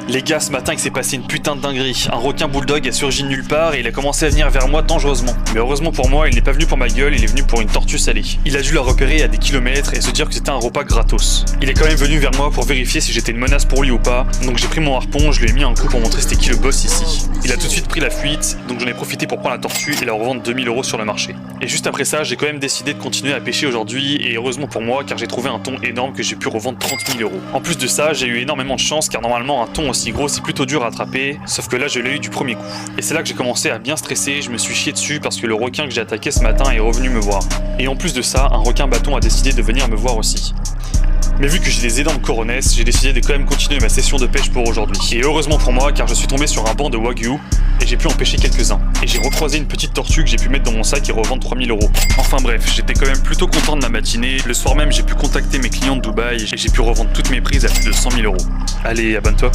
Les gars, ce matin il s'est passé une putain de dinguerie. Un requin bulldog a surgi de nulle part et il a commencé à venir vers moi dangereusement. Mais heureusement pour moi, il n'est pas venu pour ma gueule, il est venu pour une tortue salée. Il a dû la repérer à des kilomètres et se dire que c'était un repas gratos. Il est quand même venu vers moi pour vérifier si j'étais une menace pour lui ou pas, donc j'ai pris mon harpon, je lui ai mis un coup pour montrer c'était qui le boss ici. Il a tout de suite pris la fuite, donc j'en ai profité pour prendre la tortue et la revendre 2000 € sur le marché. Et juste après ça, j'ai quand même décidé de continuer à pêcher aujourd'hui, et heureusement pour moi, car j'ai trouvé un thon énorme que j'ai pu revendre 30 000 €. En plus de ça, j'ai eu énormément de chance, car normalement un thon aussi gros c'est plutôt dur à attraper, sauf que là je l'ai eu du premier coup. Et c'est là que j'ai commencé à bien stresser, je me suis chié dessus parce que le requin que j'ai attaqué ce matin est revenu me voir. Et en plus de ça, un requin bâton a décidé de venir me voir aussi. Mais vu que j'ai des énormes coronesses, j'ai décidé de quand même continuer ma session de pêche pour aujourd'hui. Et heureusement pour moi, car je suis tombé sur un banc de wagyu, et j'ai pu en pêcher quelques-uns. Et j'ai recroisé une petite tortue que j'ai pu mettre dans mon sac et revendre 3000 €. Enfin bref, j'étais quand même plutôt content de ma matinée. Le soir même, j'ai pu contacter mes clients de Dubaï, et j'ai pu revendre toutes mes prises à plus de 100 000 €. Allez, abonne-toi.